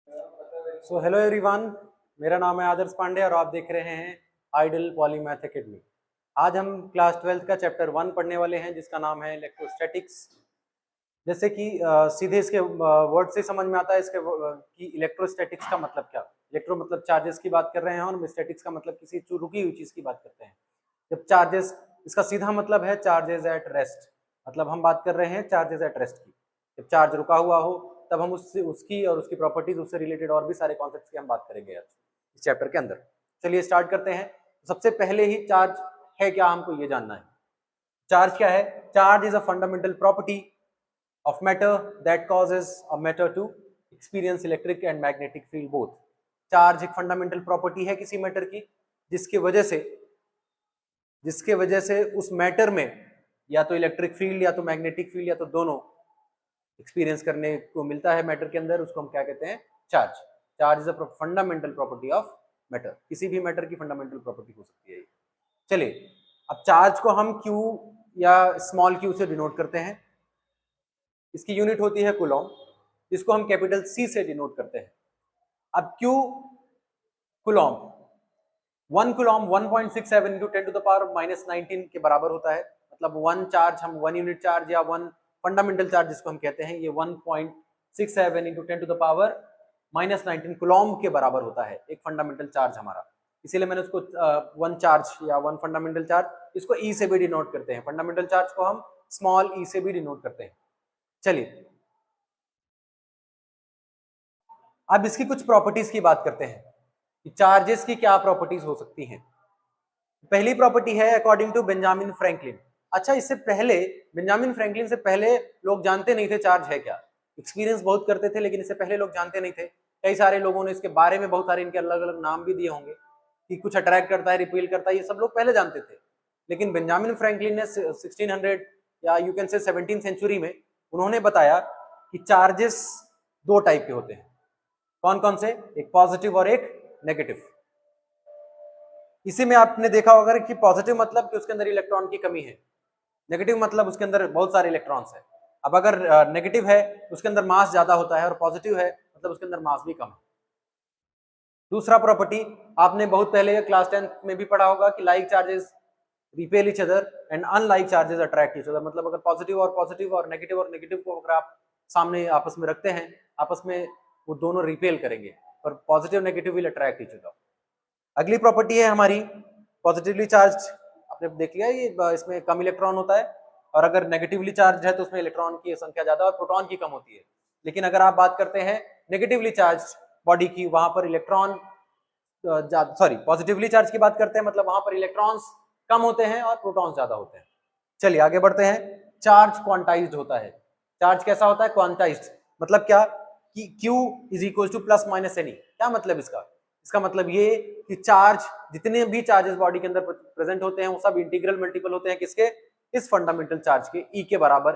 So hello everyone, मेरा नाम है आदर्श पांडे और आप देख रहे हैं आइडल पॉलीमैथ एकेडमी। आज हम क्लास 12th का चैप्टर 1 पढ़ने वाले हैं जिसका नाम है इलेक्ट्रोस्टैटिक्स। जैसे कि सीधे इसके वर्ड से समझ में आता है इसके कि इलेक्ट्रोस्टैटिक्स का मतलब क्या। इलेक्ट्रो मतलब चार्जेस की बात कर रहे हैं और स्टैटिक्स का मतलब किसी रुकी हुई चीज की बात करते हैं। जब चार्जेस, इसका सीधा मतलब है चार्जेस एट रेस्ट, मतलब हम बात कर रहे हैं चार्जेस एट रेस्ट की। जब चार्ज रुका हुआ हो तब हम उसकी और उसकी प्रॉपर्टीज, उससे रिलेटेड और भी सारे कॉन्सेप्ट्स की हम बात करेंगे आज इस चैप्टर के अंदर। चलिए स्टार्ट करते हैं। सबसे पहले ही चार्ज है क्या हमको ये जानना है। चार्ज क्या है? Charge is a fundamental property of matter that causes a matter to experience electric and magnetic field both। Charge एक फंडामेंटल प्रॉपर्टी है किसी मैटर की जिसके वजह से उस मैटर में या तो इलेक्ट्रिक फील्ड या तो मैग्नेटिक फील्ड या तो दोनों एक्सपीरियंस करने को मिलता है मैटर के अंदर। उसको हम क्या कहते हैं? Charge. Charge is a fundamental property of matter. किसी भी मैटर की फंडामेंटल प्रॉपर्टी हो सकती है। चलिए, अब चार्ज को हम क्यू या स्मॉल क्यू से डिनोट करते हैं। इसकी यूनिट होती है कूलॉम, जिसको हम कैपिटल सी से डिनोट करते हैं। अब Q coulomb, 1 coulomb 1.67 into 10 to the power -19 के बराबर होता है। मतलब 1 चार्ज, हम 1 यूनिट चार्ज या 1 फंडामेंटल चार्ज जिसको हम कहते हैं, ये 1.67 into 10 to the power -19 coulomb के बराबर होता है एक फंडामेंटल चार्ज हमारा। इसीलिए मैंने उसको 1 चार्ज या 1 फंडामेंटल चार्ज, इसको ई से भी डिनोट करते हैं। फंडामेंटल चार्ज को हम स्मॉल ई से भी डिनोट करते हैं। चलिए, अब इसकी कुछ प्रॉपर्टीज की बात करते हैं कि चार्जेस की क्या प्रॉपर्टीज हो सकती हैं। पहली प्रॉपर्टी है अकॉर्डिंग टू बेंजामिन फ्रैंकलिन। अच्छा, इससे पहले बेंजामिन फ्रैंकलिन से पहले लोग जानते नहीं थे चार्ज है क्या। एक्सपीरियंस बहुत करते थे लेकिन इससे पहले लोग जानते नहीं थे। कई सारे लोगों ने इसके बारे में बहुत सारे इनके अलग अलग नाम भी दिए होंगे कि कुछ अट्रैक्ट करता है, रिपील करता है, ये सब लोग पहले जानते थे। लेकिन बेंजामिन फ्रैंकलिन ने 1600 या you can say 17th century में उन्होंने बताया कि चार्जेस दो टाइप के होते हैं। कौन कौन से? एक पॉजिटिव और एक नेगेटिव। इसी में आपने देखा होगा कि पॉजिटिव मतलब कि उसके अंदर इलेक्ट्रॉन की कमी है, नेगेटिव मतलब उसके अंदर बहुत सारे इलेक्ट्रॉन्स है। अब अगर नेगेटिव है उसके अंदर मास ज्यादा होता है और पॉजिटिव है मतलब उसके अंदर मास भी कम है। दूसरा प्रॉपर्टी आपने बहुत पहले क्लास 10th में भी पढ़ा होगा कि like charges repel each other and unlike charges attract each other. मतलब अगर पॉजिटिव और नेगेटिव को अगर आप सामने आपस में रखते हैं, आपस में वो दोनों रिपेल करेंगे और positive negative will attract each other. अगली प्रॉपर्टी है हमारी पॉजिटिवली चार्ज। आपने देख लिया ये इसमें कम इलेक्ट्रॉन होता है और अगर नेगेटिवली चार्ज है तो उसमें इलेक्ट्रॉन की संख्या ज्यादा और प्रोटॉन की कम होती है। लेकिन अगर आप बात करते हैं नेगेटिवली चार्ज बॉडी की, वहां पर इलेक्ट्रॉन पॉजिटिवली चार्ज की बात करते हैं मतलब वहां पर इलेक्ट्रॉन्स कम होते हैं और प्रोटॉन्स ज्यादा होते हैं। चलिए आगे बढ़ते हैं। चार्ज क्वांटाइज्ड होता है। चार्ज कैसा होता है? क्वांटाइज्ड। मतलब क्या कि Q is equal two plus minus any. क्या मतलब इसका? इसका मतलब ये कि चार्ज, जितने भी चार्जेस बॉडी के अंदर प्रेजेंट होते हैं वो सब इंटीग्रल मल्टीपल होते हैं किसके? इस फंडामेंटल चार्ज के, E के बराबर,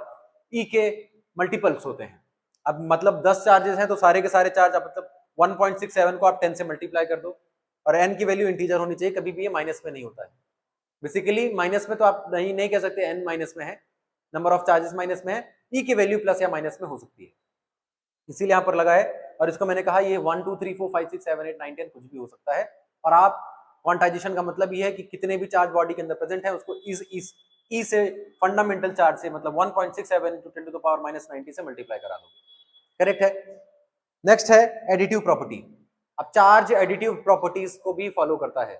E के मल्टीपल्स होते हैं। अब मतलब 10 चार्जेस हैं तो सारे के सारे चार्ज, मतलब 1.67 को आप 10 से मल्टीप्लाई कर दो और n की वैल्यू इंटीजर होनी चाहिए, कभी भी ये माइनस में नहीं होता है। बेसिकली माइनस में तो आप नहीं कह सकते n माइनस में है, नंबर ऑफ चार्जेस माइनस में है, E की वैल्यू प्लस या माइनस में हो सकती है, इसीलिए यहाँ पर लगा है। और इसको मैंने कहा ये 1 2 3 4 5 6 7 8 9 10 कुछ भी हो सकता है। और आप क्वांटाइजेशन का मतलब ये है कि कितने भी चार्ज बॉडी के अंदर प्रेजेंट है उसको ई से फंडामेंटल चार्ज से मतलब 1.67 × 10 टू द पावर -90 से मल्टीप्लाई करा दोगे। करेक्ट है। नेक्स्ट है एडिटिव प्रॉपर्टी। अब चार्ज एडिटिव प्रॉपर्टीज को भी फॉलो करता है।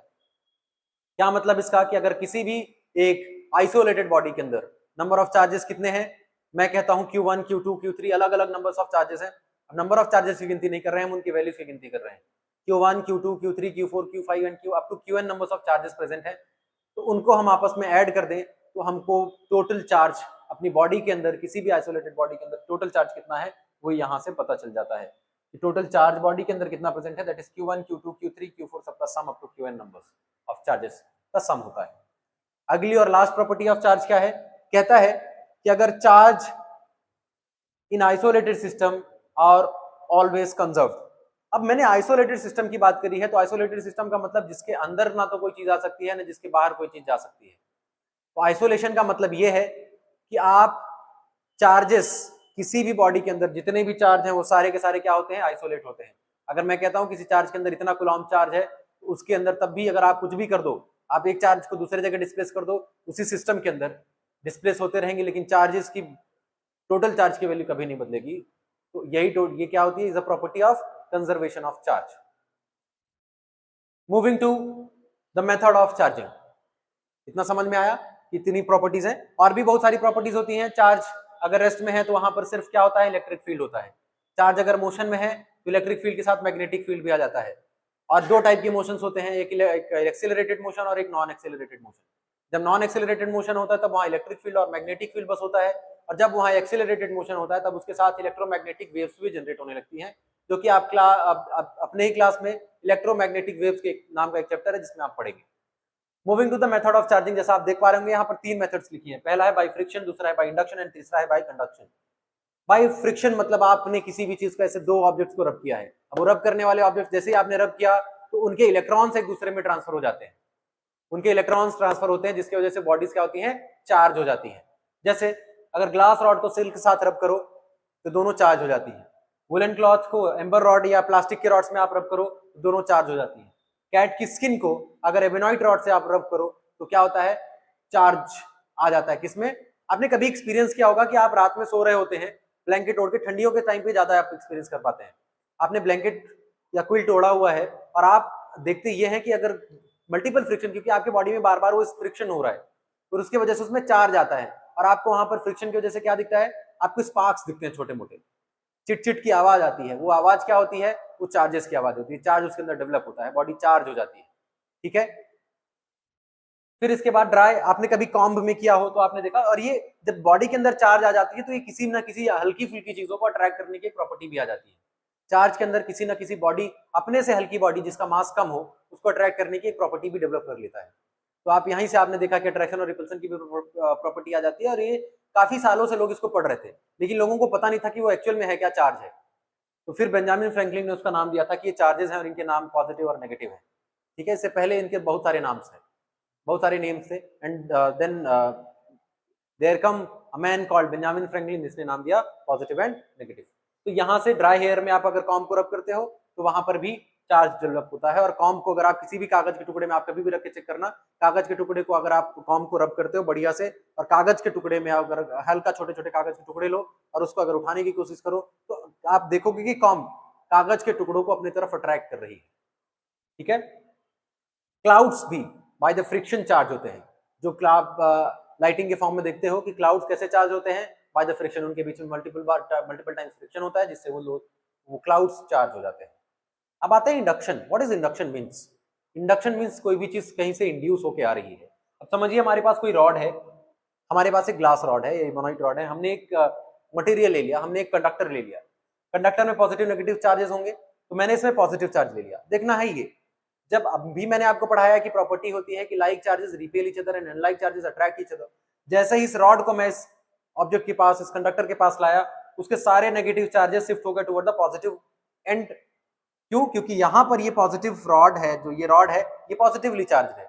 क्या मतलब इसका? कि अगर किसी भी एक आइसोलेटेड बॉडी के अंदर नंबर ऑफ चार्जेस कितने हैं, मैं कहता हूं Q1 Q2 Q3, अलग अलग नंबर्स ऑफ चार्जेस हैं। अब नंबर ऑफ चार्जेस की गिनती नहीं कर रहे हैं, हम उनकी वैल्यूज की गिनती कर रहे हैं। Q1 Q2 Q3 Q4 Q5 and Q up to Qn numbers of charges present है, तो उनको हम आपस में ऐड कर दें तो हमको टोटल चार्ज अपनी बॉडी के अंदर, किसी भी आइसोलेटेड बॉडी के अंदर टोटल चार्ज कितना है वो यहाँ से पता चल जाता है कि टोटल चार्ज बॉडी के अंदर कितना प्रेजेंट है। That is Q1 Q2 Q3 Q4 सबका sum up to Qn numbers of charges का सम होता है। अगली और लास्ट प्रॉपर्टी ऑफ चार्ज क्या है? कहता है कि अगर चार्ज इन आइसोलेटेड सिस्टम और ऑलवेज कंजर्व। अब मैंने आइसोलेटेड सिस्टम की बात करी है, तो आइसोलेटेड सिस्टम का मतलब जिसके अंदर ना तो कोई चीज आ सकती है ना जिसके बाहर कोई चीज जा सकती है। तो आइसोलेशन का मतलब ये है कि आप चार्जेस किसी भी बॉडी के अंदर जितने भी चार्ज हैं वो सारे के सारे क्या होते हैं? आइसोलेट होते हैं। अगर मैं कहता हूँ किसी चार्ज के अंदर इतना कूलम्ब चार्ज है, तो उसके अंदर तब भी अगर आप कुछ भी कर दो, आप एक चार्ज को दूसरे जगह डिस्प्लेस कर दो, उसी सिस्टम के अंदर डिस्प्लेस होते रहेंगे, लेकिन चार्जेस की टोटल चार्ज की वैल्यू कभी नहीं बदलेगी। तो ये क्या होती है, is a property of conservation of charge. Moving to the method of charging. इतना समझ में आया, इतनी प्रॉपर्टीज हैं, और भी बहुत सारी प्रॉपर्टीज होती हैं। चार्ज अगर रेस्ट में है तो वहां पर सिर्फ क्या होता है, इलेक्ट्रिक फील्ड होता है। चार्ज अगर मोशन में है तो इलेक्ट्रिक फील्ड के साथ मैग्नेटिक फील्ड भी आ जाता है। और दो टाइप के मोशंस होते हैं, एक एक्सेलरेटेड मोशन और एक नॉन एक्सेलरेटेड मोशन। जब नॉन एक्सेलरेटेड मोशन होता है तब वहां इलेक्ट्रिक फील्ड और मैग्नेटिक फील्ड बस होता है, और जब वहां एक्सेलरेटेड मोशन होता है तब उसके साथ इलेक्ट्रोमैग्नेटिक वेव्स भी जनरेट होने लगती हैं, जो कि आप अपने ही क्लास में इलेक्ट्रोमैग्नेटिक वेव्स के नाम का एक चैप्टर है जिसमें आप पढ़ेंगे। Moving to the method of charging, जैसा आप देख पा रहे होंगे यहाँ पर तीन मेथड्स लिखी हैं। पहला है बाय फ्रिक्शन, दूसरा है बाय इंडक्शन एंड तीसरा है बाय कंडक्शन। बाय फ्रिक्शन मतलब आपने किसी भी चीज को ऐसे दो ऑब्जेक्ट्स को रब किया है। अब वो रब करने वाले ऑब्जेक्ट जैसे ही आपने रब किया तो उनके इलेक्ट्रॉन्स एक दूसरे में ट्रांसफर हो जाते हैं, उनके इलेक्ट्रॉन्स ट्रांसफर होते हैं, जिसकी वजह से बॉडीज क्या होती हैं, चार्ज हो जाती हैं। जैसे अगर ग्लास रॉड को सिल्क के साथ रब करो तो दोनों चार्ज हो जाती है। वुलन क्लॉथ को एम्बर रॉड या प्लास्टिक के रॉड्स में आप रब करो तो दोनों चार्ज हो जाती है। कैट की स्किन को अगर एबेनॉइट रॉड से आप रब करो तो क्या होता है, चार्ज आ जाता है। किसमें, आपने कभी एक्सपीरियंस किया होगा कि आप रात में सो रहे होते हैं, ब्लैंकेट ओढ़ के, ठंडियों के टाइम पे ज्यादा आप एक्सपीरियंस कर पाते हैं। आपने ब्लैंकेट या क्विल्ट ओढ़ा हुआ है और आप देखते ये हैं कि अगर मल्टीपल फ्रिक्शन, क्योंकि आपके बॉडी में बार बार वो फ्रिक्शन हो रहा है और उसकी वजह से उसमें चार्ज आता है, और आपको वहां पर फ्रिक्शन की वजह से क्या दिखता है, आपको स्पार्क्स दिखते हैं, छोटे मोटे चिट चिट की आवाज आती है। वो आवाज क्या होती है, वो चार्जेस की आवाज होती है। चार्ज उसके अंदर डेवलप होता है, बॉडी चार्ज हो जाती है। ठीक है, फिर इसके बाद ड्राई, आपने कभी कॉम्ब में किया हो तो आपने देखा, और ये जब बॉडी के अंदर चार्ज आ जाती है तो ये किसी ना किसी हल्की फुल्की चीजों को अट्रैक्ट करने की प्रॉपर्टी भी आ जाती है। चार्ज के अंदर किसी ना किसी बॉडी, अपने से हल्की बॉडी जिसका मास कम हो, उसको अट्रैक्ट करने की एक प्रॉपर्टी भी डेवलप कर लेता है। तो आप यहीं से आपने देखा कि अट्रैक्शन और रिपल्सन की भी प्रॉपर्टी आ जाती है, और ये काफी सालों से लोग इसको पढ़ रहे थे, लेकिन लोगों को पता नहीं था कि वो एक्चुअल में है क्या, चार्ज है। तो फिर बेंजामिन फ्रैंकलिन ने उसका नाम दिया था कि ये चार्जेस हैं और इनके नाम पॉजिटिव और नेगेटिव है। ठीक है, इससे पहले इनके बहुत सारे नाम्स थे, बहुत सारे नेम्स थे, and then there come a man called Benjamin Franklin, जिसने नाम दिया पॉजिटिव एंड नेगेटिव। तो यहाँ से ड्राई हेयर में आप अगर कॉम्ब को रब करते हो तो वहां पर भी चार्ज डेवलप होता है। और कॉम्ब को अगर आप किसी भी कागज के टुकड़े में, आप कभी भी रख के चेक करना, कागज के टुकड़े को अगर आप कॉम्ब को रब करते हो बढ़िया से, और कागज के टुकड़े में अगर हल्का छोटे छोटे कागज के टुकड़े लो और उसको अगर उठाने की कोशिश करो तो आप देखोगे कि कॉम्ब कागज के टुकड़ों को अपनी तरफ अट्रैक्ट कर रही है। ठीक है, क्लाउड्स भी बाय द फ्रिक्शन चार्ज होते हैं। जो क्लाउड लाइटिंग के फॉर्म में देखते हो कि क्लाउड्स कैसे चार्ज होते हैं, बाय द फ्रिक्शन, उनके बीच में मल्टीपल टाइम्स फ्रिक्शन होता है, जिससे वो क्लाउड्स चार्ज हो जाते हैं। अब आते हैं induction. What is induction means? Induction means कोई भी चीज कहीं से इंड्यूस होके आ रही है। अब समझिए हमारे पास कोई रॉड है, हमारे पास एक ग्लास रॉड है, एबोनाइट रॉड है, हमने एक मटेरियल ले लिया, हमने एक कंडक्टर ले लिया। कंडक्टर में पॉजिटिव नेगेटिव चार्जेस होंगे, तो मैंने इसमें पॉजिटिव चार्ज ले लिया। देखना है ये, जब अभी मैंने आपको पढ़ाया कि प्रॉपर्टी होती है कि like charges repel each other and unlike charges attract each other. जैसे ही इस रॉड को मैं इस ऑब्जेक्ट के पास, इस कंडक्टर के पास लाया, उसके सारे नेगेटिव चार्जेस शिफ्ट हो गए टुवर्ड द पॉजिटिव एंड। क्यों? क्योंकि यहां पर ये पॉजिटिव रॉड है, जो ये रॉड है ये पॉजिटिवली चार्ज है,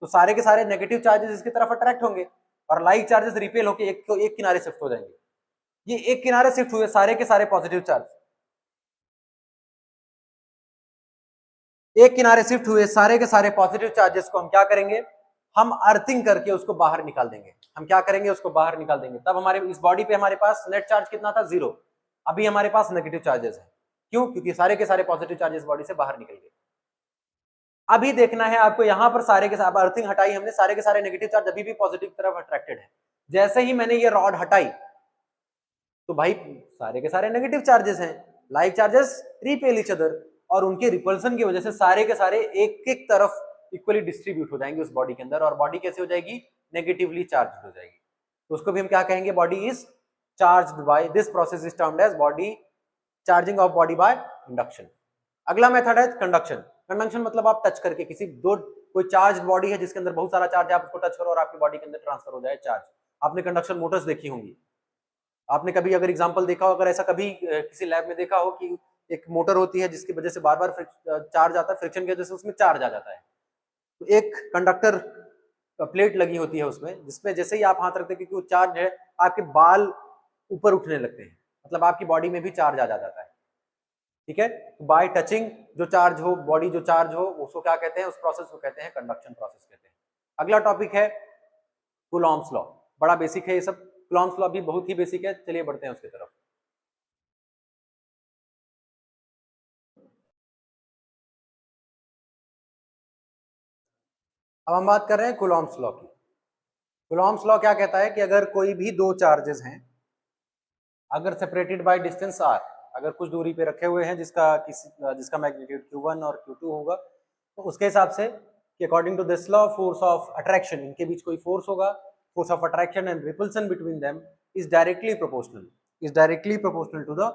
तो सारे के सारे नेगेटिव चार्जेस इसकी तरफ अट्रैक्ट होंगे, और लाइक चार्जेस रिपेल होकर एक किनारे शिफ्ट हो जाएंगे। ये एक किनारे शिफ्ट हुए सारे के सारे पॉजिटिव चार्ज, एक किनारे शिफ्ट हुए सारे के सारे पॉजिटिव चार्जेस को हम क्या करेंगे, हम अर्थिंग करके उसको बाहर निकाल देंगे। हम क्या करेंगे, उसको बाहर निकाल देंगे। तब हमारे इस बॉडी पे हमारे पास नेट चार्ज कितना था, 0। अभी हमारे पास नेगेटिव चार्जेस है। क्यों? क्योंकि सारे के सारे पॉजिटिव चार्जेस बॉडी से बाहर निकल गए। अभी देखना है आपको, यहां पर सारे के सारे अर्थिंग हटाई हमने, सारे के सारे नेगेटिव चार्ज अभी भी पॉजिटिव तरफ अट्रैक्टेड है। जैसे ही मैंने ये रॉड हटाई तो भाई सारे के सारे नेगेटिव चार्जेस हैं, like charges repel each other, और उनके रिपल्सन की वजह से सारे के सारे एक एक तरफ इक्वली डिस्ट्रीब्यूट हो जाएंगे उस बॉडी के अंदर, और बॉडी कैसे हो जाएगी, नेगेटिवली चार्ज हो जाएगी। तो उसको भी हम क्या कहेंगे, body is charged by, this process is termed as body charging of body by induction. अगला मेथड है कंडक्शन। कंडक्शन मतलब आप टच करके किसी कोई चार्ज बॉडी है जिसके अंदर बहुत सारा चार्ज है, आप उसको टच करो और आपकी बॉडी के अंदर ट्रांसफर हो जाए चार्ज। आपने कंडक्शन मोटर्स देखी होंगी, आपने कभी अगर एग्जांपल देखा हो, अगर ऐसा कभी किसी लैब में देखा हो कि एक मोटर होती है जिसकी वजह से बार बार चार्ज आता है, फ्रिक्शन की वजह से उसमें चार्ज आ जाता है। तो एक कंडक्टर प्लेट लगी होती है उसमें, जिसमें जैसे ही आप हाथ रखते हैं, क्योंकि वो चार्ज है, आपके बाल ऊपर उठने लगते हैं, मतलब आपकी बॉडी में भी चार्ज आ जाता है। ठीक है, बाय टचिंग जो चार्ज हो, बॉडी जो चार्ज हो, उसको क्या कहते हैं, उस प्रोसेस को कहते हैं कंडक्शन प्रोसेस कहते हैं। अगला टॉपिक है कूलॉम्स लॉ, बड़ा बेसिक है ये सब, कूलॉम्स लॉ भी बहुत ही बेसिक है, चलिए बढ़ते हैं उसकी तरफ। अब हम बात कर रहे हैं कूलॉम्स लॉ की। कूलॉम्स लॉ क्या कहता है कि अगर कोई भी दो चार्जेस हैं, अगर सेपरेटेड बाय डिस्टेंस r, अगर कुछ दूरी पे रखे हुए हैं जिसका मैग्नीट्यूड q1 और q2 होगा, तो उसके हिसाब से कि according to this law force of attraction, इनके बीच कोई फोर्स होगा, force of attraction and repulsion between them is directly proportional to the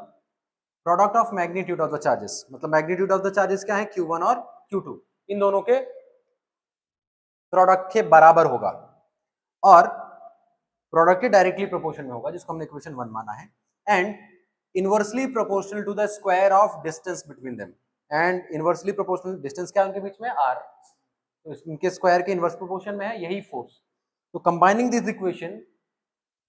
product of magnitude of the charges. मतलब मैग्नीट्यूड ऑफ द चार्जेस क्या है, q1 और q2, इन दोनों के प्रोडक्ट के बराबर होगा और प्रोडक्ट के डायरेक्टली प्रोपोर्शन में होगा, जिसको हमने इक्वेशन 1 माना है, and inversely proportional to the square of distance between them. And inversely proportional, distance क्या है उनके बीच में, r, तो इनके स्क्वायर के इनवर्स प्रोपोर्शन में है यही फोर्स। तो कंबाइनिंग दिस इक्वेशन,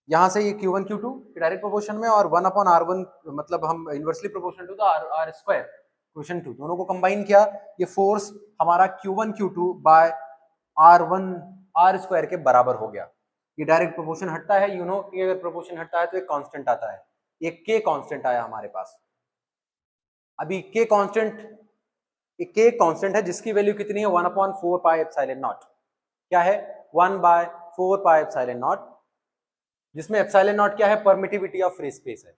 यहां से ये q1 q2 डायरेक्ट प्रोपोर्शन में और 1/r1, मतलब हम inversely proportional to the r square equation 2, दोनों को कंबाइन किया, ये फोर्स हमारा q1 q2 bye r1 r square के बराबर हो गया। ये डायरेक्ट प्रोपोर्शन हटता है, यू नो कि अगर प्रोपोर्शन हटता है तो एक कांस्टेंट आता है, एक k कांस्टेंट आया हमारे पास। अभी k कांस्टेंट है जिसकी वैल्यू कितनी है, 1/4 पाई एप्सिलॉन नॉट। क्या है, 1/4 पाई एप्सिलॉन नॉट, जिसमें एप्सिलॉन नॉट क्या है, परमिटिविटी ऑफ फ्री स्पेस है।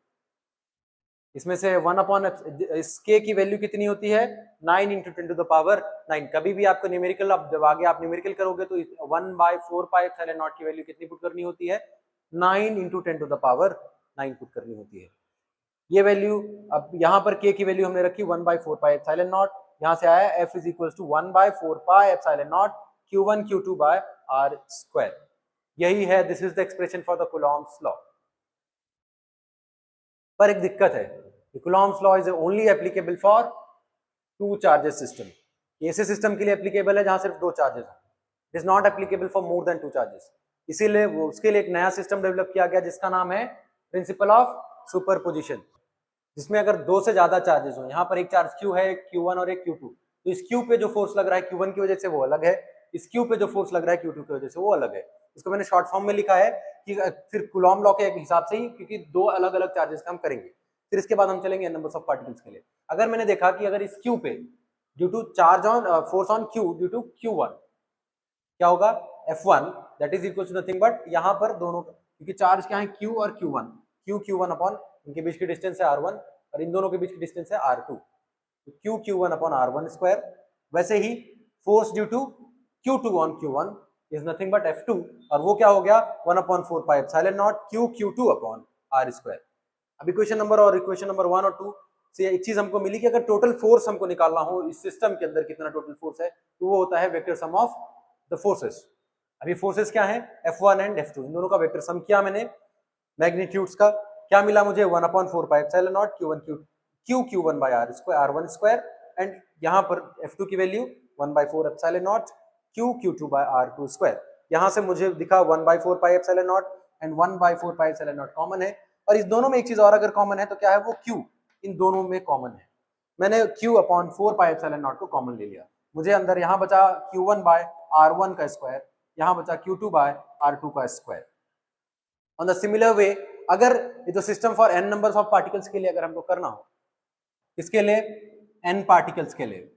इसमें से 1 इस k की वैल्यू कितनी होती है, 9 इंटू 10 टू द पावर 9। कभी भी आपको न्यूमेरिकल, अब जब आगे आप न्यूमेरिकल करोगे तो 1/4 पाई एप्सिलॉन नॉट की वैल्यू कितनी पुट करनी होती है, 9 into 10 to the power 9 put करनी होती है। ये वैल्यू, अब यहाँ पर k की वैल्यू हमने रखी 1/4 पाई एप्सिलॉन नॉट, यहाँ से आया f is equal to 1/4 pi epsilon naught q1 q2 by r square. यही है, this is the expression for the coulomb's law. पर एक दिक्कत है, coulomb's law is only applicable for two charges system. ऐसे सिस्टम के लिए एप्लीकेबल है जहां सिर्फ दो चार्जेस हैं, it is not applicable for more than two charges. इसीलिए उसके लिए एक नया सिस्टम डेवलप किया गया जिसका नाम है प्रिंसिपल ऑफ सुपरपोजिशन, जिसमें अगर दो से ज्यादा चार्जेस हो, यहाँ पर एक चार्ज q है, q1 और एक q2, तो इस q पे जो फोर्स लग रहा है q1 की वजह से वो अलग है, इस q पे जो फोर्स लग रहा है q2 की वजह से वो अलग है। इसको मैंने शॉर्ट फॉर्म में लिखा है कि फिर कूलॉम लॉ के हिसाब से ही, क्योंकि दो अलग अलग चार्जेस का हम करेंगे, फिर इसके बाद हम चलेंगे नंबर्स ऑफ पार्टिकल्स के लिए। अगर मैंने देखा कि अगर इस q पे due to charge on force on q due to q1 क्या होगा, F1 that is equal to nothing but, यहाँ पर दोनों, क्योंकि चार्ज क्या है q और q1, q1 अपॉन इनके बीच की डिस्टेंस है r1 और इन दोनों के बीच की डिस्टेंस है r2, तो q1 अपॉन r1 स्क्वायर। वैसे ही force due to q2 on q1 is nothing but F2, और वो क्या हो गया 1/4 pi epsilon not q2 upon r square. अब इक्वेशन नंबर 1 और 2 से एक चीज हमको मिली कि अगर टोटल फोर्स हमको निकालना हो इस सिस्टम के अंदर कितना टोटल फोर्स है, तो वो होता है vector sum of the forces. अभी फोर्सेस क्या है, F1 एंड F2, इन दोनों का वेक्टर सम किया मैंने मैग्नीट्यूड्स का, क्या मिला मुझे 1/4 pi epsilon naught q1 by r1 square, and यहाँ पर F2 की value 1/4 epsilon not q2 by r2 square. यहाँ से मुझे दिखा 1/4 pi epsilon naught and 1/4 pi epsilon not common है, और इस दोनों में एक चीज और अगर कॉमन है तो क्या है, वो q इन दोनों में कॉमन है। मैंने q/4 पाई एप्सिलॉन नॉट को कॉमन ले लिया, मुझे अंदर यहाँ बचा q1 बाय r1 का स्क्वायर, यहाँ बचा q2 बाय r2 का square. On the similar way, अगर ये तो system for n numbers of particles के लिए अगर हमको करना हो, किसके लिए, n पार्टिकल्स के लिए।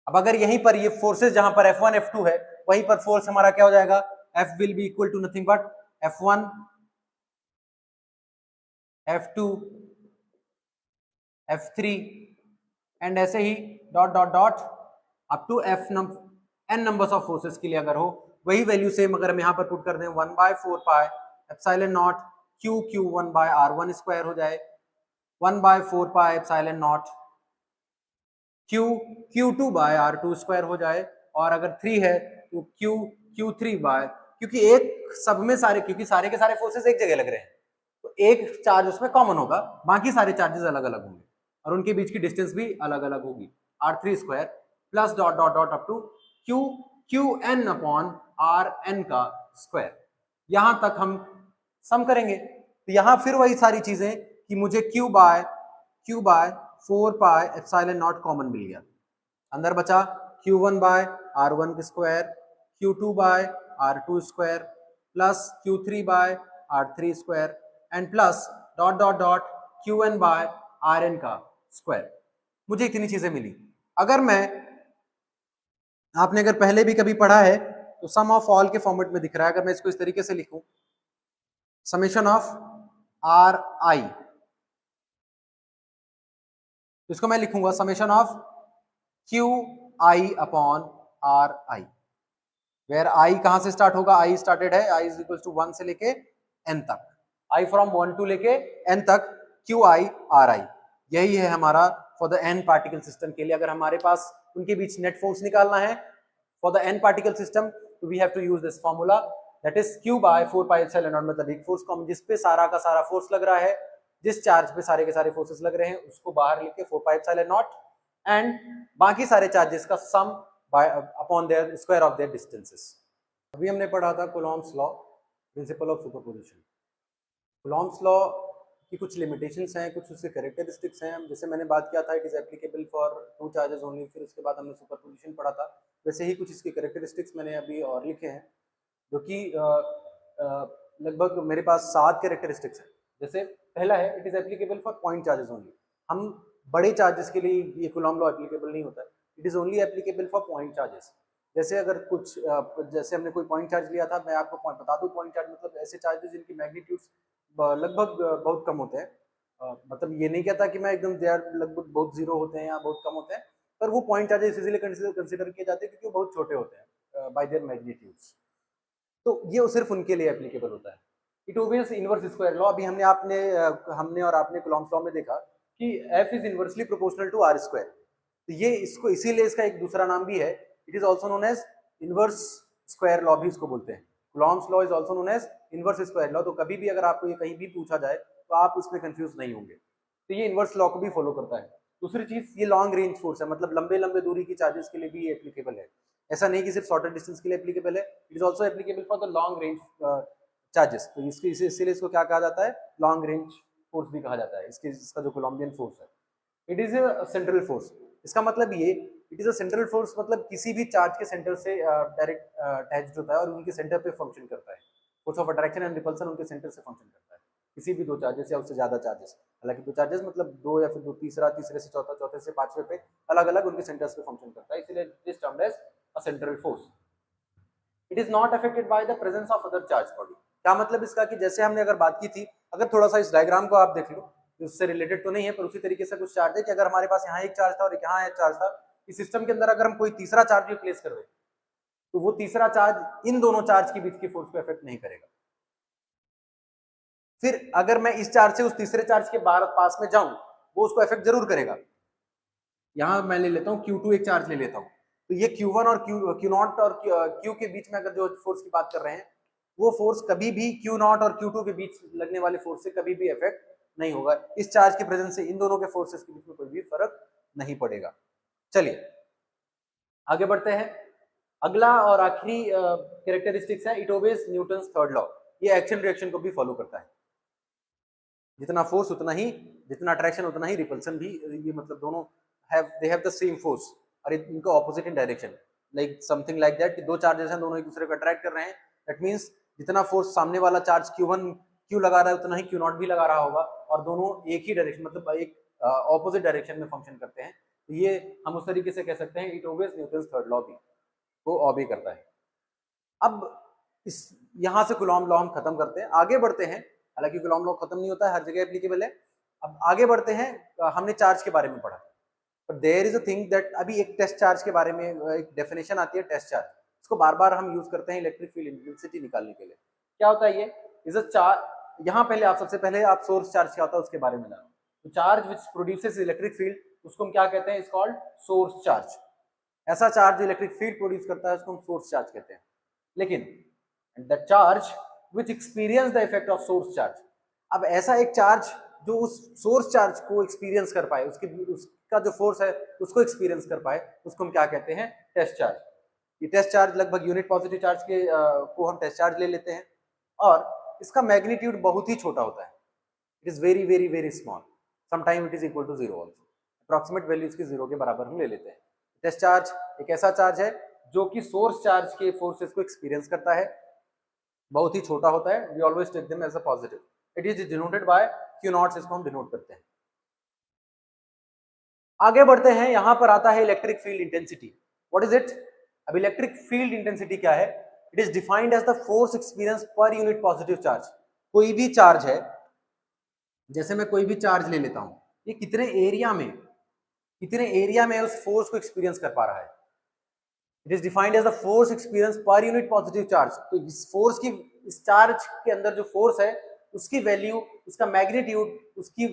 अब अगर यहीं पर ये फोर्सेस जहां पर F1 F2 है, वहीं पर फोर्स हमारा क्या हो जाएगा, F will be equal to nothing but F1 F2 F3 and ऐसे ही dot dot dot up to n numbers of forces के लिए अगर हो, वही वैल्यू सेम अगर हम यहाँ पर पुट कर दें 1/4 pi epsilon naught q1 by r1 square हो जाए, 1/4 pi epsilon not q2 by r2 square हो जाए, और अगर 3 है तो q3 बाय, क्योंकि एक सब में सारे, क्योंकि सारे के सारे फोर्सेस एक जगह लग रहे हैं, तो एक चार्ज उसमें कॉमन होगा, बाकी सारे चार्जेस अलग अलग होंगे और उनके बीच की डिस्टेंस भी अलग अलग होगी, r3 square plus dot dot dot up to qn upon rn का स्क्वायर। यहां तक हम सम करेंगे, तो यहां फिर वही सारी चीजें कि मुझे q by Q by 4 pi epsilon not common मिल गया, अंदर बचा Q1 by R1 square, Q2 by R2 square plus Q3 by R3 square and plus dot dot dot Qn by Rn का स्क्वायर। मुझे इतनी चीजें मिली। अगर मैं, आपने अगर पहले भी कभी पढ़ा है तो सम ऑफ ऑल के फॉर्मेट में दिख रहा है, अगर मैं इसको इस तरीके से लिखूं, समेशन ऑफ आर आई, इसको मैं लिखूंगा summation of Q I upon R I, where I कहां से स्टार्ट होगा, आई स्टार्टेड है, आई इज इक्वल टू 1 से लेके n तक, आई फ्रॉम 1 टू लेके n तक, क्यू आई आर आई, यही है हमारा for the n particle system के लिए। अगर हमारे पास उनके बीच नेट फोर्स निकालना है for the n particle system, तो we have to use this formula, that is q by 4 pi epsilon not, मतलब एक फोर्स को जिस पे सारा का सारा फोर्स लग रहा है, जिस चार्ज पे सारे के सारे फोर्सेस लग रहे हैं, उसको बाहर लिख के 4 पाई एप्सिलॉन नॉट एंड बाकी सारे चार्जेस का sum by upon their square of their distances. अभी हमने पढ़ा था Coulomb's law, principle of superposition. Coulomb's law की कुछ लिमिटेशंस हैं, कुछ उसके कैरेक्टरिस्टिक्स हैं। जैसे मैंने बात किया था it is applicable for 2 charges only, फिर उसके बाद हमने सुपरपोजिशन पढ़ा था, वैसे ही कुछ इसके कैरेक्टरिस्टिक्स मैंने अभी और लिखे हैं, जो कि लगभग मेरे पास 7 कैरेक्टरिस्टिक्स हैं। जैसे पहला है it is applicable for point charges only, हम बड़े चार्जेस के लिए ये कूलॉम लॉ एप्लीकेबल नहीं होता है, it is only applicable for point charges. जैसे अगर कुछ जैसे हमने कोई पॉइंट चार्ज लिया था, मैं आपको पॉइंट बता दूं, पॉइंट चार्ज मतलब ऐसे चार्जेस जिनकी मैग्नीट्यूड्स लगभग बहुत कम होते हैं, मतलब ये नहीं कहता कि मैं एकदम दे आर लगभग बहुत जीरो होते हैं या बहुत कम होते हैं, पर वो पॉइंट चार्जेस इसीलिए कंसिडर किए जाते हैं क्योंकि वो बहुत छोटे होते हैं बाय देयर मैग्नीट्यूड्स, तो ये सिर्फ उनके लिए एप्लीकेबल होता है। It obeys inverse square law. अभी हमने और आपने कूलॉम्स लॉ में देखा कि F is inversely proportional to R square, तो ये इसको इसीलिए इसका एक दूसरा नाम भी है, it is also known as inverse square law भी इसको बोलते हैं। Coulomb's law is also known as inverse square law, तो कभी भी अगर आपको ये कहीं भी पूछा जाए तो आप उसमें कंफ्यूज नहीं होंगे, तो ये इनवर्स लॉ को भी फॉलो करता है। दूसरी चीज, ये लॉन्ग रेंज फोर्स है, मतलब लंबे लंबे दूरी की चार्जेस के लिए भी ये एप्लीकेबल है, ऐसा नहीं कि सिर्फ शॉर्टर डिस्टेंस के लिए एप्लीकेबल है, it is also applicable for the long range charges, तो इसके इसीलिए इसको क्या कहा जाता है, लॉन्ग रेंज फोर्स भी कहा जाता है। इसका जो कोलम्बियन फोर्स है, it is a central force, इसका मतलब ये, it is a central force मतलब किसी भी चार्ज के सेंटर से डायरेक्ट अटैच्ड होता है और उनके सेंटर पे फंक्शन करता है, force of attraction and repulsion उनके सेंटर से फंक्शन करता है, किसी भी 2 चार्जेस या उससे ज्यादा चार्जेस, हालांकि 2 चार्जेस मतलब 2 या फिर 2 तीसरे से चौथा, चौथे से पांचवे पे अलग अलग उनके सेंटर्स पे फंक्शन करता है, इसलिए it is termed as a central force. It is not affected by the presence of other charge body. क्या मतलब इसका, कि जैसे हमने अगर बात की थी, अगर थोड़ा सा इस डायग्राम को आप देख लो, उससे रिलेटेड तो नहीं है पर उसी तरीके से कुछ चार्ज है कि अगर हमारे पास यहाँ एक चार्ज था और यहाँ एक चार्ज था, इस सिस्टम के अंदर अगर हम कोई तीसरा चार्ज भी प्लेस कर दें तो वो तीसरा चार्ज इन दोनों चार्ज के बीच की फोर्स को अफेक्ट नहीं करेगा। फिर अगर मैं इस चार्ज से उस तीसरे चार्ज के पास में जाऊं, वो उसको अफेक्ट जरूर करेगा। यहां मैं ले लेता हूं Q2 एक चार्ज ले लेता हूं, तो ये Q1 और Q0 और Q के बीच में अगर जो फोर्स की बात कर रहे हैं, वो फोर्स कभी भी Q0 और Q2 के बीच लगने वाले फोर्स से कभी भी इफेक्ट नहीं होगा। इस चार्ज के प्रेजेंस से इन दोनों के फोर्सेस के बीच में कोई भी फर्क नहीं पड़ेगा। चलिए आगे बढ़ते हैं। अगला और आखिरी कैरेक्टरिस्टिक्स है, it obeys Newton's third law. ये एक्शन रिएक्शन को भी फॉलो करता है, जितना फोर्स उतना ही, जितना अट्रैक्शन उतना ही रिपल्सन भी, ये मतलब दोनों they have the same force और इनका opposite in direction, like something like that कि 2 चार्जेस हैं, दोनों एक दूसरे को अट्रैक्ट कर रहे हैं, दैट मींस जितना फोर्स सामने वाला चार्ज Q लगा रहा है उतना ही Q0 भी लगा रहा होगा, और दोनों एक ही डायरेक्शन मतलब एक ऑपोजिट डायरेक्शन में फंक्शन करते हैं, तो ये हम उस तरीके से कह सकते हैं it obeys Newton's third law भी को ऑबे करता है। अब इस यहां से कूलॉम लॉ हम खत्म करते हैं, आगे बढ़ते हैं। हालांकि कूलॉम लॉ खत्म नहीं होता है, हर जगह एप्लीकेबल है। अब आगे बढ़ते हैं, हमने चार्ज के बारे में पढ़ा, पर there is a thing that अभी एक टेस्ट चार्ज के बारे में एक डेफिनेशन आती है टेस्ट चार्ज, इसको बार बार हम यूज करते हैं इलेक्ट्रिक फील्ड इंटेंसिटी निकालने के लिए। क्या होता है ये, इज अ चार्ज, यहाँ पहले आप सबसे पहले आप सोर्स चार्ज क्या होता है उसके बारे में जानो। तो charge which produces electric field, उसको हम क्या कहते हैं, इज कॉल्ड सोर्स चार्ज। ऐसा चार्ज जो इलेक्ट्रिक फील्ड प्रोड्यूस करता है उसको हम सोर्स चार्ज कहते हैं। लेकिन the charge which experience the effect of source charge, अब ऐसा एक चार्ज जो उस सोर्स चार्ज को एक्सपीरियंस कर पाए, उसका जो फोर्स है उसको एक्सपीरियंस कर पाए, उसको हम क्या कहते हैं, टेस्ट चार्ज। ये टेस्ट चार्ज लगभग यूनिट पॉजिटिव चार्ज के को हम टेस्ट चार्ज ले लेते हैं, और इसका मैग्नीट्यूड बहुत ही छोटा होता है, it is very very very small. Some time it is equal to 0 also. Approximate value इसकी 0 के बराबर हम ले लेते हैं। टेस्ट चार्ज एक ऐसा चार्ज है जो कि सोर्स चार्ज के फोर्सेस को एक्सपीरियंस करता है, बहुत ही छोटा होता है। We always take them as a positive. It is denoted by Q naught, इसको हम डिनोट करते हैं। आगे बढ़ते हैं, यहां पर आता है electric field intensity. What is it? अब इलेक्ट्रिक फील्ड इंटेंसिटी क्या है? It is defined as the force experience per unit positive charge. कोई भी चार्ज है, जैसे मैं कोई भी चार्ज ले लेता हूं, ये कितने एरिया में उस फोर्स को एक्सपीरियंस कर पा रहा है। It is defined as the force experience per unit positive charge. तो इस फोर्स की, इस चार्ज के अंदर जो फोर्स है उसकी वैल्यू, उसका मैग्नीट्यूड, उसकी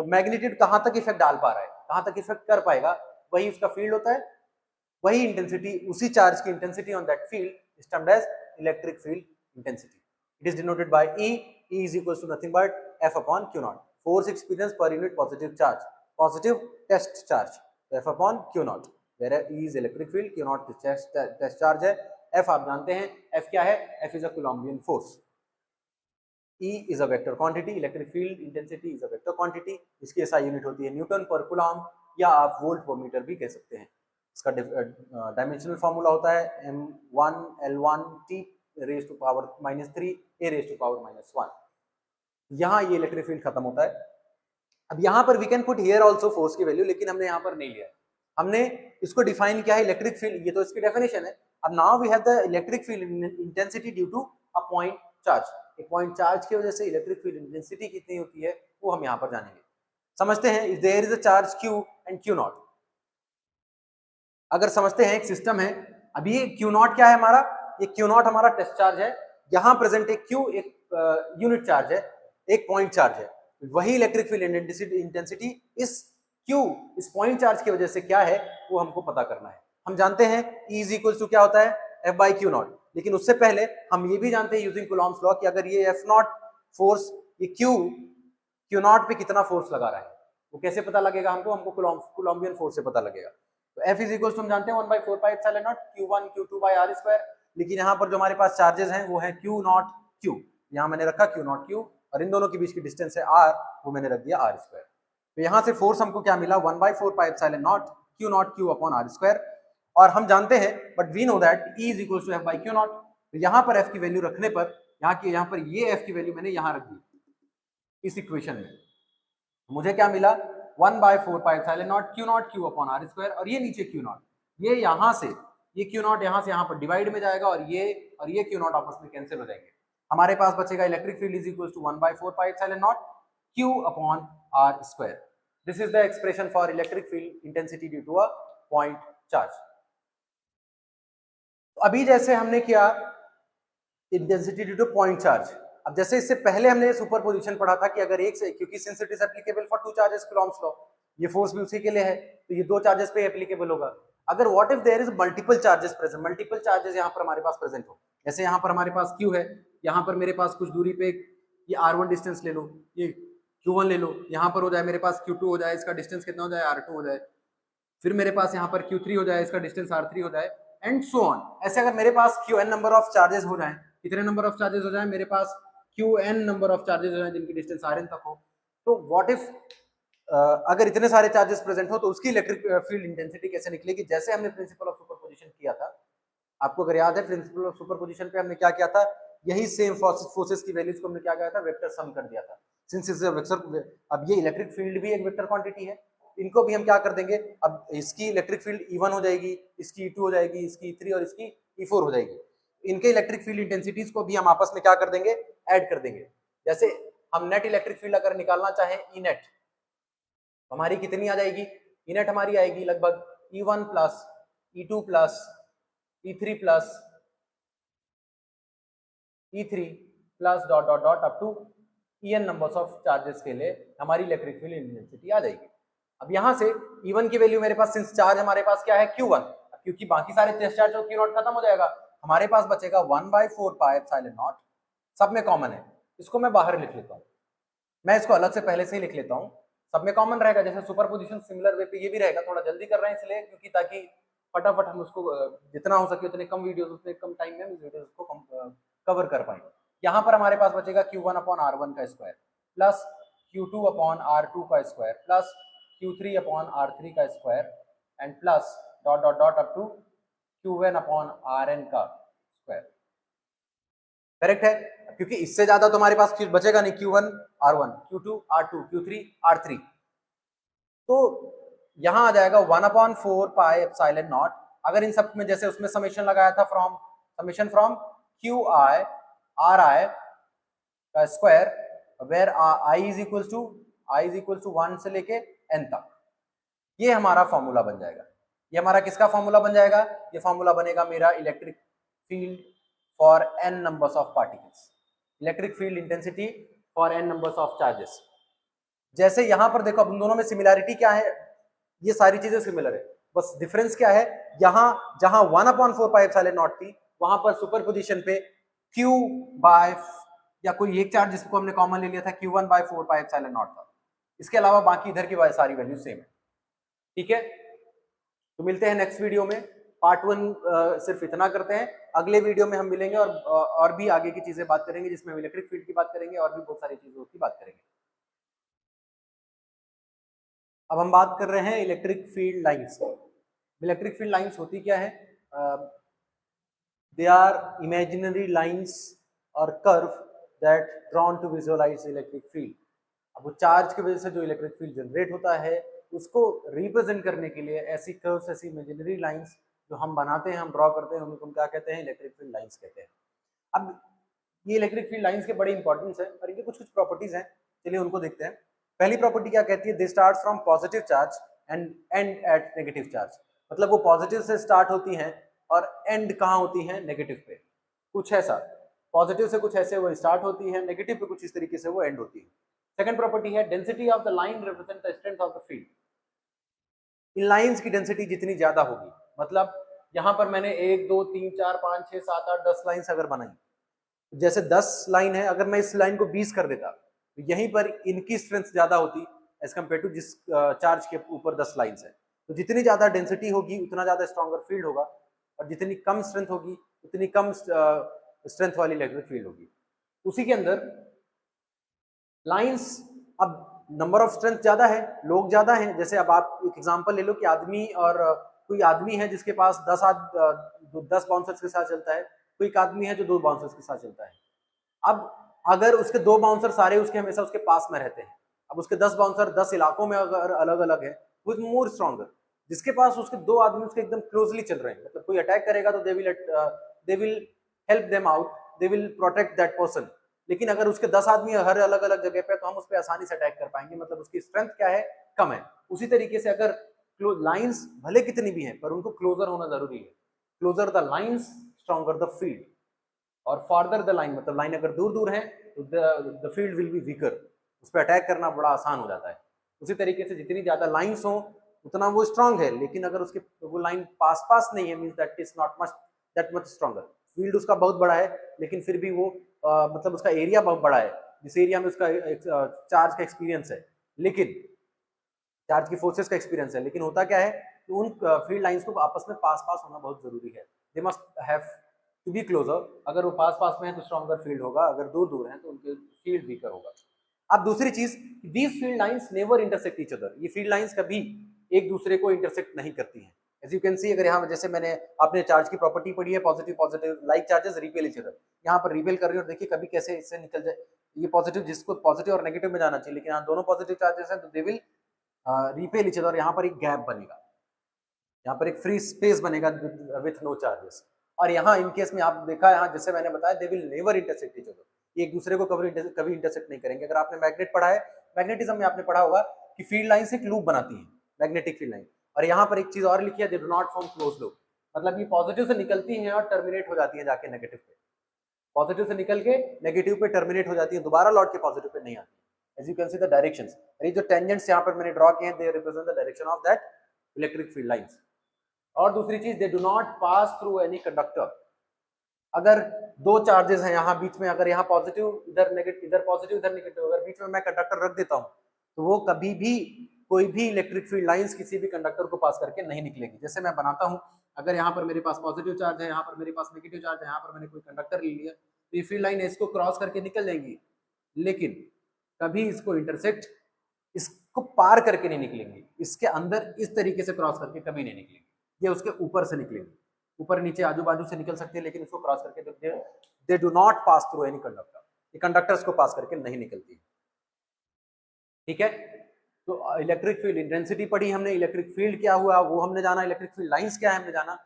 मैग्नीट्यूड कहां तक इफेक्ट डाल पा रहा है, कहां तक इफेक्ट कर पाएगा, वही उसका फील्ड होता है। वही इंटेंसिटी, उसी चार्ज की intensity on that field is termed as electric field intensity. It is denoted by E. E is equals to nothing but F upon Q naught. Force experience per unit positive charge, positive test charge, F upon Q naught. Where E is electric field, Q naught test charge है, F आप जानते हैं, F क्या है? F is a Coulombian force. E is a vector quantity, electric field intensity is a vector quantity. इसकी SI unit होती है Newton पर कूलॉम, या आप वोल्ट पर मीटर भी कह सकते हैं। इसका डायमेंशनल फॉर्मूला होता है m1 l1 t raise to power -3 a raise to power -1। यहाँ ये इलेक्ट्रिक फील्ड खत्म होता है। अब यहाँ पर we can put here also force की वैल्यू, लेकिन हमने यहाँ पर नहीं लिया। हमने इसको डिफाइन किया है इलेक्ट्रिक फील्ड, ये तो इसकी डेफिनेशन है। अब now we have the electric field intensity due to a point charge. एक पॉइंट चार्ज की वजह से इलेक्ट्रिक फील्ड इंटेंसिटी कितनी होती है वो हम यहाँ पर जानेंगे। समझते हैं, if there is a charge Q and Q naught. अगर समझते हैं एक सिस्टम है, अभी Q नॉट क्या है हमारा, ये Q नॉट हमारा टेस्ट चार्ज है। यहाँ प्रेजेंट एक Q, एक यूनिट चार्ज है, एक पॉइंट चार्ज है। वही इलेक्ट्रिक फील्ड इंटेंसिटी इस Q, इस पॉइंट चार्ज की वजह से क्या है वो हमको पता करना है। हम जानते हैं E इज इक्वल टू क्या होता है, F बाई Q नॉट। लेकिन उससे पहले हम ये भी जानते हैं यूजिंग कूलॉम्स लॉ कि अगर ये F नॉट फोर्स, ये Q नॉट पे कितना फोर्स लगा रहा है, वो कैसे पता लगेगा हमको कूलॉम्बियन फोर्स से पता लगेगा। तो F इज इक्वल टू हम जानते हैं 1/4 pi epsilon naught Q1 Q2 by R square. लेकिन यहाँ पर जो हमारे पास चार्जेस हैं वो है Q नॉट Q, यहाँ मैंने रखा Q नॉट Q, और इन दोनों के बीच की डिस्टेंस है R, वो मैंने रख दिया R स्क्वायर। तो यहाँ से फोर्स हमको क्या मिला, 1/4 pi epsilon naught Q naught Q upon R square. और हम जानते हैं, but we know that E is equal to F by Q naught. तो यहाँ पर F की वैल्यू रखने पर, यहाँ पर ये F की वैल्यू मैंने यहाँ रख दी इस इक्वेशन में। मुझे क्या मिला, 1/4 pi epsilon naught Q upon R square, और ये नीचे Q नॉट, ये यहाँ से, ये Q नॉट यहाँ से यहाँ पर डिवाइड में जाएगा, और ये Q नॉट आपस में कैंसिल हो जाएंगे। हमारे पास बचेगा electric field is equal to 1/4 pi epsilon naught Q upon R square. This is the expression for electric field intensity due to a point charge. अभी जैसे हमने किया intensity due to point charge, अब जैसे इससे पहले हमने सुपरपोजिशन पढ़ा था कि अगर एक से, क्योंकि since it is applicable for two charges Coulomb's law, ये फोर्स भी उसी के लिए है, तो ये दो चार्जेस पे एप्लीकेबल होगा। अगर what if there is multiple charges present, multiple charges यहाँ पर हमारे पास प्रेजेंट हो, जैसे यहाँ पर हमारे पास Q है, यहाँ पर मेरे पास कुछ दूरी पे ये R1 डिस्टेंस ले लो, ये Q1 ले लो, यहाँ पर हो जाए मेरे पास Q2 हो जाए, इसका डिस्टेंस कितना हो जाए, R2 हो जाए, फिर मेरे पास यहाँ पर Q3 हो जाए, इसका डिस्टेंस R3 हो जाए, एंड सो ऑन। ऐसे अगर मेरे पास Qn नंबर ऑफ चार्जेस हो जाए, कितने नंबर ऑफ चार्जेस हो जाए, मेरे पास Qn नंबर ऑफ चार्जेस हो जाए जिनकी डिस्टेंस Rn तक हो, तो व्हाट इफ अगर इतने सारे चार्जेस प्रेजेंट हो तो उसकी इलेक्ट्रिक फील्ड इंटेंसिटी कैसे निकलेगी। जैसे हमने प्रिंसिपल ऑफ सुपरपोजिशन किया था, आपको अगर याद है प्रिंसिपल ऑफ सुपरपोजिशन पे हमने क्या किया था, यही सेम फोर्सेस की वैल्यूज को हमने क्या किया था, वेक्टर सम कर दिया था। सिंस इज वेक्टर, अब ये इलेक्ट्रिक फील्ड भी एक वेक्टर क्वांटिटी है, इनको भी हम क्या कर देंगे, अब इसकी इलेक्ट्रिक फील्ड E1 हो जाएगी, इसकी E2 हो जाएगी, इसकी E3 और इसकी E4 हो जाएगी। इनके इलेक्ट्रिक फील्ड इंटेंसिटीज को भी हम आपस में क्या कर देंगे, ऐड कर देंगे। जैसे हम नेट इलेक्ट्रिक फील्ड अगर निकालना चाहें ई नेट, हमारी कितनी आ जाएगी, ई नेट हमारी आएगी लगभग E1 plus E2 plus E3 plus E3 plus dot dot dot up to En numbers of charges के लिए हमारी इलेक्ट्रिक फील्ड इंटेंसिटी आ जाएगी। अब यहाँ से E1 की वैल्यू मेरे पास, सिंस चार्ज हमारे पास क्या है Q1, क्योंकि बाकी सारे टेस्ट चार्ज और Q नॉट खत्म हो जाएगा, हमारे पास बचेगा 1/4 पाई एप्सिलॉन नॉट, सब में कॉमन है, इसको मैं बाहर लिख लेता हूँ, मैं इसको अलग से पहले से ही लिख लेता हूँ, सब में कॉमन रहेगा। जैसे सुपरपोजिशन सिमिलर वे पे ये भी रहेगा, थोड़ा जल्दी कर रहे हैं इसलिए, क्योंकि ताकि फटाफट हम उसको जितना हो सके उतने कम वीडियोस, उतने कम टाइम में वीडियोस को कवर कर पाए। यहाँ पर हमारे पास बचेगा Q1 अपॉन R1 का square plus Q2 upon R2 का square plus Q3 upon R3 का square and plus dot dot dot up to Q1 upon Rn का स्क्वायर। करेक्ट है, क्योंकि इससे ज्यादा तो हमारे पास बचेगा नहीं, Q1 R1, Q2 R2, Q3 R3। तो यहां आ जाएगा 1/4 पाई एप्सिलॉन नॉट। अगर इन सब में जैसे उसमें समेशन लगाया था from summation from QI RI का square where I is equal to 1 से लेके n तक, ये हमारा फॉर्मूला बन जाएगा। ये हमारा किसका फॉर्मूला बन जाएगा? ये फॉर्मूला बनेगा मेरा electric field for n numbers of particles, electric field intensity for n numbers of charges. जैसे यहां पर देखो, अब उन दोनों में सिमिलैरिटी क्या है? ये सारी चीजें सिमिलर है, बस डिफरेंस क्या है? यहां जहां 1/4 पाई एप्सिलॉन नॉट थी, वहां पर सुपरपोजिशन पे Q बाय या कोई एक चार्ज जिसको हमने कॉमन ले लिया था Q1/4 पाई एप्सिलॉन नॉट था। इसके अलावा बाकी इधर की सारी वैल्यू सेम है। ठीक है, तो मिलते हैं नेक्स्ट वीडियो में। पार्ट 1 सिर्फ इतना करते हैं, अगले वीडियो में हम मिलेंगे और भी आगे की चीजें बात करेंगे, जिसमें हम इलेक्ट्रिक फील्ड की बात करेंगे और भी बहुत सारी चीजों की बात करेंगे। अब हम बात कर रहे हैं इलेक्ट्रिक फील्ड लाइंस की। इलेक्ट्रिक फील्ड लाइंस होती क्या है? दे आर इमेजिनरी लाइंस और curve that drawn to visualize electric field. अब वो चार्ज की वजह से जो इलेक्ट्रिक फील्ड जनरेट होता है, उसको रिप्रेजेंट करने के लिए ऐसी कर्व्स, ऐसी इमेजिनरी लाइंस जो हम बनाते हैं, हम ड्रॉ करते हैं, उनको हम क्या कहते हैं? इलेक्ट्रिक फील्ड लाइंस कहते हैं। अब ये इलेक्ट्रिक फील्ड लाइंस के बड़े इंपॉर्टेंस है और इनके कुछ कुछ प्रॉपर्टीज हैं, चलिए उनको देखते हैं। पहली प्रॉपर्टी क्या कहती है? They start from positive charge and end at negative charge. मतलब वो पॉजिटिव से स्टार्ट होती हैं और एंड कहाँ होती हैं? नेगेटिव पे। कुछ ऐसा, पॉजिटिव से कुछ ऐसे वो स्टार्ट होती है, नेगेटिव पे कुछ इस तरीके से वो एंड होती है। सेकंड प्रॉपर्टी है density of the line represent the strength of the field. In lines की डेंसिटी जितनी ज्यादा होगी, मतलब यहां पर मैंने 1 2 3 4 5 6 7 8 10 लाइंस अगर बनाई, जैसे 10 लाइन है, अगर मैं इस लाइन को 20 कर देता तो यहीं पर इनकी स्ट्रेंथ ज्यादा होती एज कम्पेयर टू जिस चार्ज के ऊपर 10 लाइंस है। तो जितनी ज्यादा डेंसिटी होगी उतना ज्यादा स्ट्रॉन्गर फील्ड होगा, और जितनी कम स्ट्रेंथ होगी उतनी कम स्ट्रेंथ वाली इलेक्ट्रिक फील्ड होगी। उसी के अंदर लाइंस, अब नंबर ऑफ स्ट्रेंथ ज्यादा है, लोग ज्यादा हैं। जैसे अब आप एक एग्जांपल ले लो कि आदमी और कोई आदमी है जिसके पास 10 बाउंसर्स के साथ चलता है, कोई एक आदमी है जो 2 बाउंसर्स के साथ चलता है। अब अगर उसके 2 बाउंसर सारे उसके हमेशा उसके पास में रहते हैं, अब उसके 10 बाउंसर 10 इलाकों में अगर अलग अलग है, वो मोर स्ट्रॉन्गर। जिसके पास उसके 2 आदमी उसके एकदम क्लोजली चल रहे हैं, मतलब कोई अटैक करेगा तो they will help them out, they will protect that person. लेकिन अगर उसके 10 आदमी हर अलग अलग जगह पे, तो हम उस पर आसानी से अटैक कर पाएंगे, मतलब उसकी स्ट्रेंथ क्या है? कम है। उसी तरीके से अगर लाइंस भले कितनी भी हैं, पर उनको क्लोजर होना जरूरी है। Closer the lines stronger the field, और फार्दर द लाइन, मतलब लाइन अगर दूर दूर है तो the field will be weaker, उस पर अटैक करना बड़ा आसान हो जाता है। उसी तरीके से जितनी ज्यादा लाइंस हो उतना वो स्ट्रांग है, लेकिन अगर उसके वो लाइन पास पास नहीं है, means that is not much that much stronger. Field उसका बहुत बड़ा है, लेकिन फिर भी वो मतलब उसका एरिया बहुत बड़ा है, जिस एरिया में उसका चार्ज का एक्सपीरियंस है, लेकिन चार्ज की फोर्सेस का एक्सपीरियंस है। लेकिन होता क्या है कि उन फील्ड लाइंस को आपस में पास पास होना बहुत जरूरी है। They must have to be closer. अगर वो पास पास में है तो स्ट्रॉन्गर फील्ड होगा, अगर दूर दूर है तो उनके फील्ड वीकर होगा। अब दूसरी चीज, these field lines never intersect each other. ये फील्ड लाइंस कभी एक दूसरे को इंटरसेक्ट नहीं करती हैं। एज यू कैन सी, अगर यहाँ जैसे मैंने आपने चार्ज की प्रॉपर्टी पढ़ी है, positive positive like charges repel each other, यहाँ पर रिपेल कर रही है, और देखिए कभी कैसे इससे निकल जाए ये पॉजिटिव, जिसको पॉजिटिव और नेगेटिव में जाना चाहिए, लेकिन यहाँ दोनों पॉजिटिव चार्जेस हैं तो they will repel each other. यहाँ पर एक गैप बनेगा, यहाँ पर एक फ्री स्पेस बनेगा विथ नो चार्जेस। और यहाँ इन केस में आप देखा, यहाँ जैसे मैंने बताया, they will never intersect each other, ये एक दूसरे को कभी इंटरसेक्ट नहीं करेंगे। अगर आपने मैग्नेट पढ़ा है, मैग्नेटिज्म में आपने पढ़ा होगा कि फील्ड लाइंस एक लूप बनाती है, मैग्नेटिक फील्ड लाइन। और यहाँ पर एक चीज और लिखी है, दे do not form close loop, मतलब ये पॉजिटिव से निकलती है और टर्मिनेट हो जाती है जाके नेगेटिव पे, पॉजिटिव से निकल के नेगेटिव पे टर्मिनेट हो जाती है, दोबारा लौट के पॉजिटिव पे नहीं आती। As you can see the directions, ये जो टेंजेंट्स यहाँ पर मैंने ड्रॉ किए हैं, they represent the direction of that electric field lines. और दूसरी चीज, they do not pass through any conductor. अगर 2 चार्जेस हैं यहाँ बीच में, अगर यहाँ पॉजिटिव इधर नेगेटिव, इधर पॉजिटिव इधर नेगेटिव, अगर बीच में मैं कंडक्टर रख देता हूँ, तो वो कभी भी कोई भी इलेक्ट्रिक फील्ड लाइंस किसी भी कंडक्टर को पास करके नहीं निकलेगी। जैसे मैं बनाता हूँ, अगर यहाँ पर मेरे पास पॉजिटिव चार्ज है, यहाँ पर मेरे पास नेगेटिव चार्ज है, यहाँ पर मैंने कोई कंडक्टर ले लिया, तो ये फील्ड लाइन इसको क्रॉस करके निकल जाएंगी। लेकिन कभी इसको इंटरसेक्ट, इसको पार करके नहीं निकलेंगे, इसके अंदर इस तरीके से क्रॉस करके कभी नहीं निकलेंगे, ये उसके ऊपर से निकलेंगे, ऊपर नीचे आजू बाजू से निकल सकते हैं, लेकिन इसको क्रॉस करके दे do not pass through any conductor, ये कंडक्टर्स को पास करके नहीं निकलती। ठीक है, तो इलेक्ट्रिक फील्ड इंटेंसिटी पढ़ी हमने, इलेक्ट्रिक फील्ड क्या हुआ वो हमने जाना, इलेक्ट्रिक फील्ड लाइंस क्या है हमने जाना,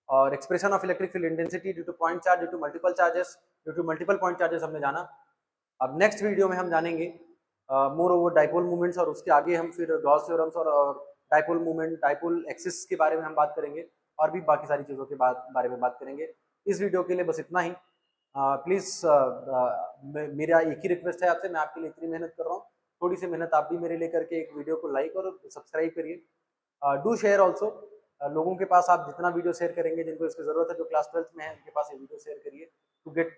और expression of electric field intensity due to point charge, due to multiple charges, due to multiple point charges हमने जाना। अब नेक्स्ट वीडियो में हम जानेंगे मोर ओवर डाइपोल मूवमेंट्स, और उसके आगे हम फिर गॉस थ्योरम्स और डाइपोल मूवमेंट, डाइपोल एक्सिस के बारे में हम बात करेंगे, और भी बाकी सारी चीज़ों के बारे में बात करेंगे। इस वीडियो के लिए बस इतना ही। प्लीज़ मेरा एक ही रिक्वेस्ट है आपसे, मैं आपके लिए इतनी मेहनत कर रहा हूँ, थोड़ी सी मेहनत आप भी मेरे लिए करके एक वीडियो को लाइक और सब्सक्राइब करिए, डू शेयर ऑल्सो, लोगों के पास आप जितना वीडियो शेयर करेंगे, जिनको इसकी ज़रूरत है, जो क्लास 12th में है, उनके पास ये वीडियो शेयर करिए टू गेट